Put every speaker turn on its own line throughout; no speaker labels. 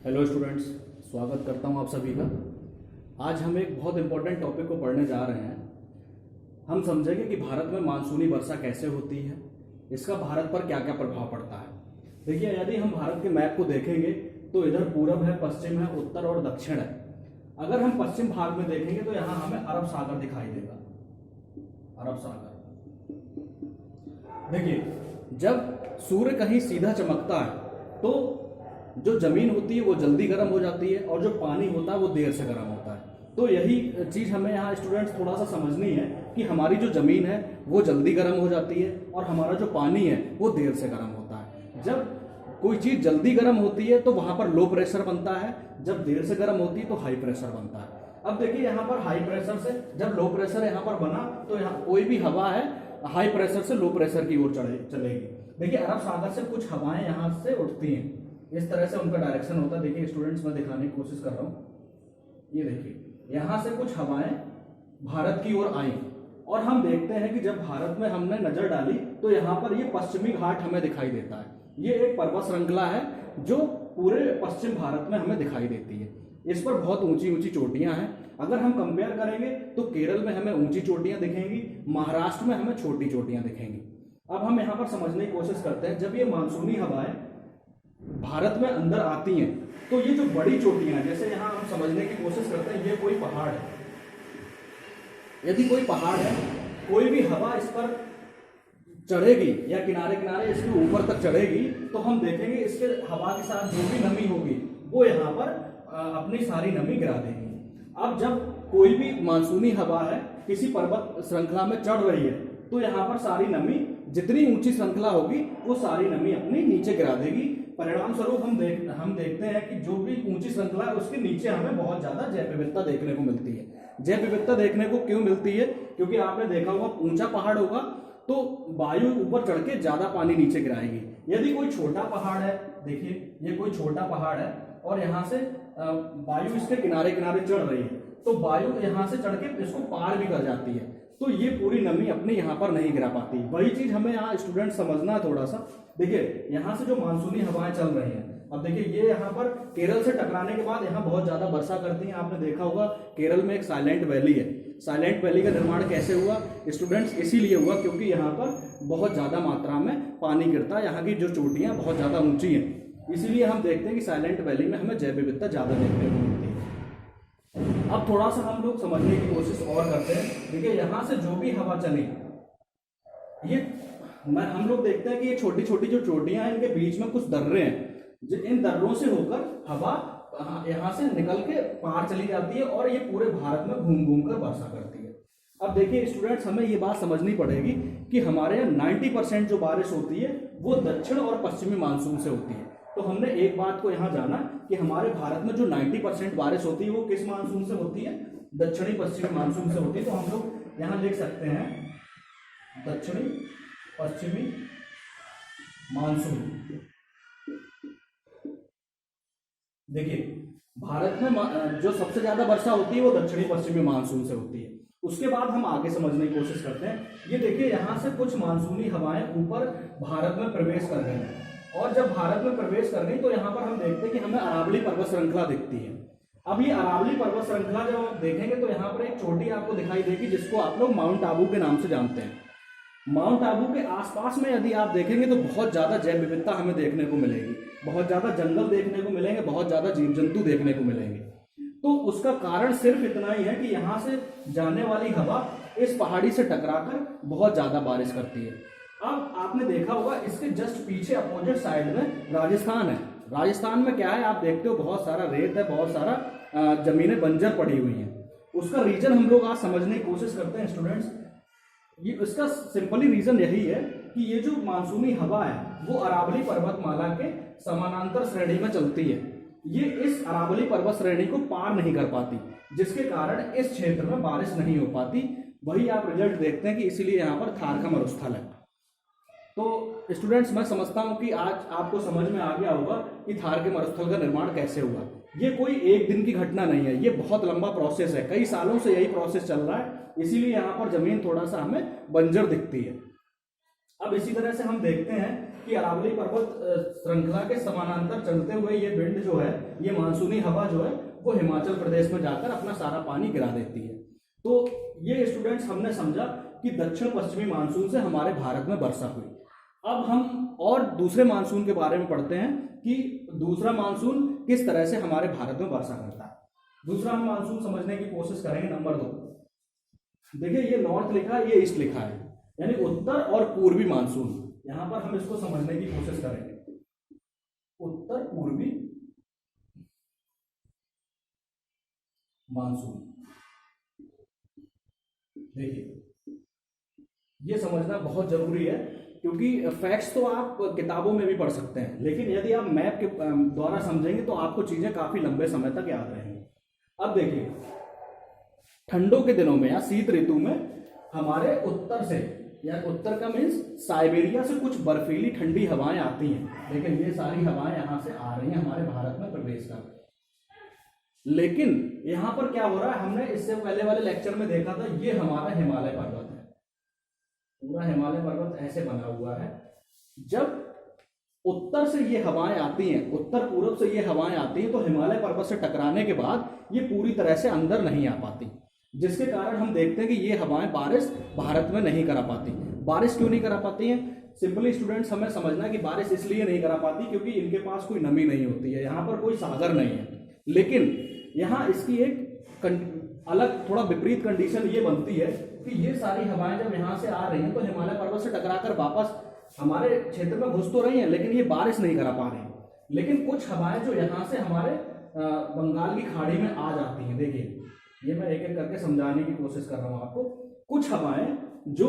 Hello students, स्वागत करता हूं आप सभी का। आज हम एक बहुत इंपॉर्टेंट टॉपिक को पढ़ने जा रहे हैं। हम समझेंगे कि भारत में मानसूनी वर्षा कैसे होती है, इसका भारत पर क्या क्या प्रभाव पड़ता है। देखिए, यदि हम भारत के मैप को देखेंगे तो इधर पूरब है, पश्चिम है, उत्तर और दक्षिण है। अगर हम पश्चिम भाग में देखेंगे तो यहाँ हमें अरब सागर दिखाई देगा। अरब सागर। देखिए, जब सूर्य कहीं सीधा चमकता है तो जो जमीन होती है वो जल्दी गर्म हो जाती है और जो पानी होता है वो देर से गर्म होता है। तो यही चीज हमें यहाँ स्टूडेंट्स थोड़ा सा समझनी है कि हमारी जो जमीन है वो जल्दी गर्म हो जाती है और हमारा जो पानी है वो देर से गर्म होता है। जब कोई चीज जल्दी गर्म होती है तो वहां पर लो प्रेशर बनता है, जब देर से गर्म होती है तो हाई प्रेशर बनता है। अब देखिए, यहाँ पर हाई प्रेशर से जब लो प्रेशर यहाँ पर बना तो यहाँ कोई भी हवा है हाई प्रेशर से लो प्रेशर की ओर चलेगी। देखिए, अरब सागर से कुछ हवाएं यहाँ से उठती हैं, इस तरह से उनका डायरेक्शन होता है। देखिए स्टूडेंट्स, मैं दिखाने की कोशिश कर रहा हूँ। ये देखिए, यहाँ से कुछ हवाएं भारत की ओर आई और हम देखते हैं कि जब भारत में हमने नजर डाली तो यहाँ पर ये पश्चिमी घाट हमें दिखाई देता है। ये एक पर्वत श्रृंखला है जो पूरे पश्चिम भारत में हमें दिखाई देती है। इस पर बहुत ऊंची ऊंची चोटियां हैं। अगर हम कंपेयर करेंगे तो केरल में हमें ऊंची चोटियां दिखेंगी, महाराष्ट्र में हमें छोटी चोटियां दिखेंगी। अब हम यहाँ पर समझने की कोशिश करते हैं, जब ये मानसूनी हवाएं भारत में अंदर आती हैं तो ये जो बड़ी चोटियां हैं, जैसे यहां हम समझने की कोशिश करते हैं, ये कोई पहाड़ है। यदि कोई पहाड़ है, कोई भी हवा इस पर चढ़ेगी या किनारे किनारे इसके ऊपर तक चढ़ेगी तो हम देखेंगे इसके हवा के साथ जो भी नमी होगी वो यहाँ पर अपनी सारी नमी गिरा देगी। अब जब कोई भी मानसूनी हवा है किसी पर्वत श्रृंखला में चढ़ रही है तो यहाँ पर सारी नमी, जितनी ऊंची श्रृंखला होगी वो सारी नमी अपनी नीचे गिरा देगी। परिणाम स्वरूप हम देखते हैं कि जो भी ऊंची श्रृंखला है उसके नीचे हमें बहुत ज्यादा जैव विविधता देखने को मिलती है। जैव विविधता देखने को क्यों मिलती है? क्योंकि आपने देखा होगा, ऊंचा पहाड़ होगा तो वायु ऊपर चढ़ के ज्यादा पानी नीचे गिराएगी। यदि कोई छोटा पहाड़ है, देखिए ये कोई छोटा पहाड़ है और यहाँ से वायु इसके किनारे किनारे चढ़ रही है तो वायु यहाँ से चढ़ के इसको पार भी कर जाती है, तो ये पूरी नमी अपने यहाँ पर नहीं गिरा पाती। वही चीज हमें यहाँ स्टूडेंट समझना है थोड़ा सा। देखिए, यहाँ से जो मानसूनी हवाएं चल रही हैं, अब देखिए ये यहाँ पर केरल से टकराने के बाद यहाँ बहुत ज्यादा वर्षा करती हैं। आपने देखा होगा केरल में एक साइलेंट वैली है। साइलेंट वैली का निर्माण कैसे हुआ स्टूडेंट्स? इसीलिए हुआ क्योंकि यहाँ पर बहुत ज्यादा मात्रा में पानी गिरता है, यहाँ की जो चोटियां बहुत ज्यादा ऊंची हैं, इसीलिए हम देखते हैं कि साइलेंट वैली में हमें जैव विविधता ज्यादा देखने को मिलती है। अब थोड़ा सा हम लोग समझने की कोशिश और करते हैं। देखिए, यहाँ से जो भी हवा चली, ये हम लोग देखते हैं कि ये छोटी छोटी जो चोटियां हैं इनके बीच में कुछ दर्रे हैं। इन दर्रों से होकर हवा यहाँ से निकल के पार चली जाती है और ये पूरे भारत में घूम घूम कर वर्षा करती है। अब देखिए स्टूडेंट्स, हमें ये बात समझनी पड़ेगी कि हमारे यहाँ 90% जो बारिश होती है वो दक्षिण और पश्चिमी मानसून से होती है। तो हमने एक बात को यहाँ जाना कि हमारे भारत में जो 90% बारिश होती है वो किस मानसून से होती है? दक्षिणी पश्चिमी मानसून से होती है। तो हम लोग यहाँ लिख सकते हैं दक्षिणी पश्चिमी मानसून। देखिए, भारत में जो सबसे ज्यादा वर्षा होती है वो दक्षिणी पश्चिमी मानसून से होती है। उसके बाद हम आगे समझने की कोशिश करते हैं। ये देखिए, यहाँ से कुछ मानसूनी हवाएं ऊपर भारत में प्रवेश कर गई हैं और जब भारत में प्रवेश कर गई तो यहाँ पर हम देखते हैं कि हमें अरावली पर्वत श्रृंखला दिखती है। अब ये अरावली पर्वत श्रृंखला जब आप देखेंगे तो यहाँ पर एक चोटी आपको दिखाई देगी जिसको आप लोग माउंट आबू के नाम से जानते हैं। माउंट आबू के आसपास में यदि आप देखेंगे तो बहुत ज्यादा जैव विविधता हमें देखने को मिलेगी, बहुत ज्यादा जंगल देखने को मिलेंगे, बहुत ज्यादा जीव जंतु देखने को मिलेंगे। तो उसका कारण सिर्फ इतना ही है कि यहाँ से जाने वाली हवा इस पहाड़ी से टकराकर बहुत ज्यादा बारिश करती है। अब आपने देखा होगा इसके जस्ट पीछे अपोजिट साइड में राजस्थान है। राजस्थान में क्या है, आप देखते हो बहुत सारा रेत है, बहुत सारा जमीनें बंजर पड़ी हुई हैं। उसका रीजन हम लोग आज समझने की कोशिश करते हैं स्टूडेंट्स। ये इसका सिंपली रीजन यही है कि ये जो मानसूनी हवा है वो अरावली पर्वतमाला के समानांतर श्रेणी में चलती है। ये इस अरावली पर्वत श्रेणी को पार नहीं कर पाती, जिसके कारण इस क्षेत्र में बारिश नहीं हो पाती। वही आप रिजल्ट देखते हैं कि इसीलिए यहाँ पर थार का मरुस्थल है। तो स्टूडेंट्स, मैं समझता हूं कि आज आपको समझ में आ गया होगा कि थार के मरुस्थल का निर्माण कैसे हुआ। ये कोई एक दिन की घटना नहीं है, ये बहुत लंबा प्रोसेस है, कई सालों से यही प्रोसेस चल रहा है, इसीलिए यहाँ पर जमीन थोड़ा सा हमें बंजर दिखती है। अब इसी तरह से हम देखते हैं कि अरावली पर्वत श्रृंखला के समानांतर चलते हुए ये विंड जो है, ये मानसूनी हवा जो है वो हिमाचल प्रदेश में जाकर अपना सारा पानी गिरा देती है। तो ये स्टूडेंट्स हमने समझा कि दक्षिण पश्चिमी मानसून से हमारे भारत में वर्षा हुई। अब हम और दूसरे मानसून के बारे में पढ़ते हैं कि दूसरा मानसून किस तरह से हमारे भारत में वर्षा करता है। दूसरा हम मानसून समझने की कोशिश करेंगे। नंबर 2, देखिए ये नॉर्थ लिखा है, ये ईस्ट लिखा है, यानी उत्तर और पूर्वी मानसून। यहां पर हम इसको समझने की कोशिश करेंगे। उत्तर पूर्वी मानसून, देखिए ये समझना बहुत जरूरी है, क्योंकि फैक्ट्स तो आप किताबों में भी पढ़ सकते हैं, लेकिन यदि आप मैप के द्वारा समझेंगे तो आपको चीजें काफी लंबे समय तक याद रहेंगी। अब देखिए, ठंडों के दिनों में या शीत ऋतु में हमारे उत्तर से, या उत्तर का मीन्स साइबेरिया से कुछ बर्फीली ठंडी हवाएं आती हैं। लेकिन ये सारी हवाएं यहां से आ रही हैं, हमारे भारत में प्रवेश कर रही हैं। लेकिन यहां पर क्या हो रहा है, हमने इससे पहले वाले लेक्चर में देखा था, ये हमारा हिमालय पर्वत है, पूरा हिमालय पर्वत ऐसे बना हुआ है। जब उत्तर से ये हवाएं आती हैं, उत्तर पूर्व से ये हवाएं आती हैं, तो हिमालय पर्वत से टकराने के बाद ये पूरी तरह से अंदर नहीं आ पाती, जिसके कारण हम देखते हैं कि ये हवाएं बारिश भारत में नहीं करा पाती। बारिश क्यों नहीं करा पाती हैं? सिंपली स्टूडेंट्स हमें समझना कि बारिश इसलिए नहीं करा पाती क्योंकि इनके पास कोई नमी नहीं होती है, यहाँ पर कोई सागर नहीं है। लेकिन यहाँ इसकी एक अलग थोड़ा विपरीत कंडीशन ये बनती है कि ये सारी हवाएं जब यहाँ से आ रही हैं तो हिमालय पर्वत से टकराकर वापस हमारे क्षेत्र में घुस तो रही हैं, लेकिन ये बारिश नहीं करा पा रही हैं। लेकिन कुछ हवाएं जो यहाँ से हमारे बंगाल की खाड़ी में आ जाती हैं, देखिए ये मैं एक एक करके समझाने की कोशिश कर रहा हूँ आपको। कुछ हवाएं जो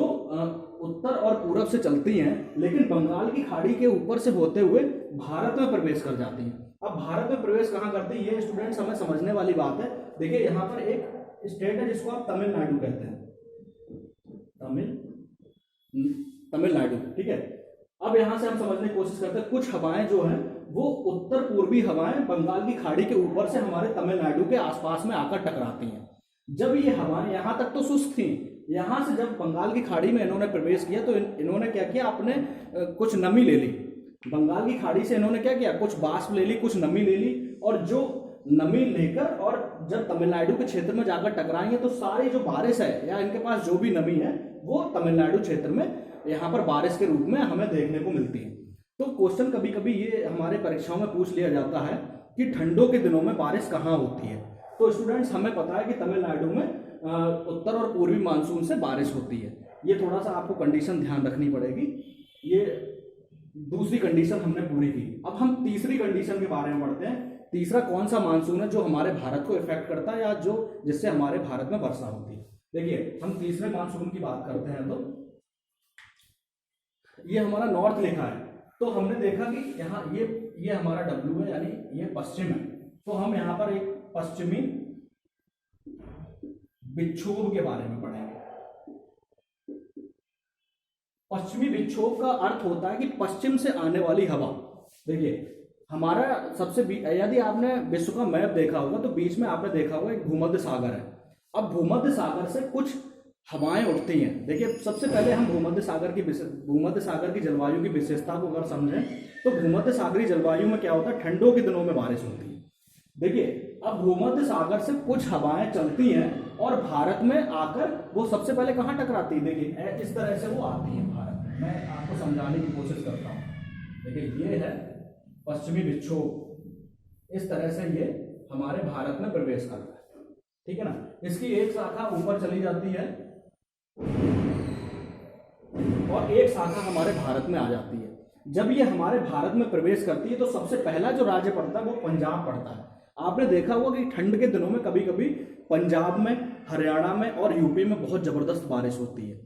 उत्तर और पूरब से चलती हैं, लेकिन बंगाल की खाड़ी के ऊपर से होते हुए भारत में प्रवेश कर जाती हैं। अब भारत में प्रवेश कहाँ करती है, ये स्टूडेंट्स हमें समझने वाली बात है। देखिए यहाँ पर एक स्टेट है जिसको आप तमिलनाडु कहते हैं, तमिलनाडु, ठीक है। अब यहां से हम समझने की कोशिश करते हैं, कुछ हवाएं जो हैं वो उत्तर पूर्वी हवाएं बंगाल की खाड़ी के ऊपर से हमारे तमिलनाडु के आसपास में आकर टकराती हैं। जब ये हवाएं यहां तक तो सुस्त थी, यहां से जब बंगाल की खाड़ी में इन्होंने प्रवेश किया तो इन्होंने क्या किया, अपने कुछ नमी ले ली। बंगाल की खाड़ी से इन्होंने क्या किया, कुछ वाष्प ले ली, कुछ नमी ले ली, और जो नमी लेकर और जब तमिलनाडु के क्षेत्र में जाकर टकराएंगे तो सारी जो बारिश है या इनके पास जो भी नमी है वो तमिलनाडु क्षेत्र में यहाँ पर बारिश के रूप में हमें देखने को मिलती है। तो क्वेश्चन कभी कभी ये हमारे परीक्षाओं में पूछ लिया जाता है कि ठंडों के दिनों में बारिश कहाँ होती है। तो स्टूडेंट्स हमें पता है कि तमिलनाडु में उत्तर और पूर्वी मानसून से बारिश होती है। ये थोड़ा सा आपको कंडीशन ध्यान रखनी पड़ेगी। ये दूसरी कंडीशन हमने पूरी की। अब हम तीसरी कंडीशन के बारे में पढ़ते हैं। तीसरा कौन सा मानसून है जो हमारे भारत को इफेक्ट करता है या जो जिससे हमारे भारत में वर्षा होती है। देखिए हम तीसरे मानसून की बात करते हैं तो ये हमारा नॉर्थ लिखा है, तो हमने देखा कि यहाँ ये हमारा डब्ल्यू है, यानी ये पश्चिम है। तो हम यहाँ पर एक पश्चिमी विक्षोभ के बारे में पढ़ेंगे। पश्चिमी विक्षोभ का अर्थ होता है कि पश्चिम से आने वाली हवा। देखिए हमारा यदि आपने विश्व का मैप देखा होगा तो बीच में आपने देखा होगा एक भूमध्य सागर है। अब भूमध्य सागर से कुछ हवाएं उठती हैं। देखिए सबसे पहले हम भूमध्य सागर की जलवायु की विशेषता को अगर समझें तो भूमध्य सागरीय जलवायु में क्या होता है, ठंडों के दिनों में बारिश होती है। देखिए अब भूमध्य सागर से कुछ हवाएं चलती हैं और भारत में आकर वो सबसे पहले कहाँ टकराती है, देखिए इस तरह से वो आती है भारत में। मैं आपको समझाने की कोशिश करता हूँ। देखिए ये है पश्चिमी विक्षोभ, इस तरह से ये हमारे भारत में प्रवेश करता है, ठीक है ना। इसकी एक शाखा ऊपर चली जाती है और एक शाखा हमारे भारत में आ जाती है। जब ये हमारे भारत में प्रवेश करती है तो सबसे पहला जो राज्य पड़ता है वो पंजाब पड़ता है। आपने देखा होगा कि ठंड के दिनों में कभी कभी पंजाब में, हरियाणा में और यूपी में बहुत जबरदस्त बारिश होती है।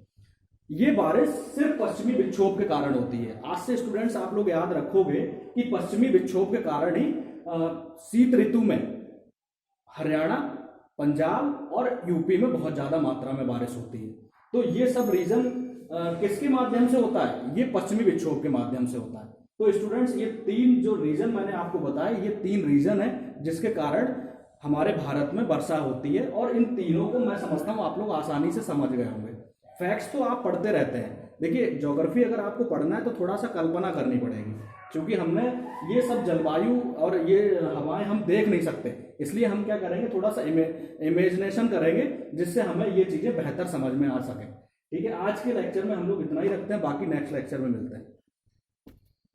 ये बारिश सिर्फ पश्चिमी विक्षोभ के कारण होती है। आज से स्टूडेंट्स आप लोग याद रखोगे कि पश्चिमी विक्षोभ के कारण ही शीत ऋतु में हरियाणा, पंजाब और यूपी में बहुत ज्यादा मात्रा में बारिश होती है। तो ये सब रीजन किसके माध्यम से होता है, ये पश्चिमी विक्षोभ के माध्यम से होता है। तो स्टूडेंट्स ये तीन जो रीजन मैंने आपको बताया, ये तीन रीजन है जिसके कारण हमारे भारत में वर्षा होती है। और इन तीनों को मैं समझता हूं आप लोग आसानी से समझ गए होंगे। फैक्ट्स तो आप पढ़ते रहते हैं, देखिए ज्योग्राफी अगर आपको पढ़ना है तो थोड़ा सा कल्पना करनी पड़ेगी, क्योंकि हमने ये सब जलवायु और ये हवाएं हम देख नहीं सकते, इसलिए हम क्या करेंगे, थोड़ा सा इमेजिनेशन करेंगे जिससे हमें ये चीज़ें बेहतर समझ में आ सके। ठीक है, आज के लेक्चर में हम लोग इतना ही रखते हैं, बाकी नेक्स्ट लेक्चर में मिलते हैं।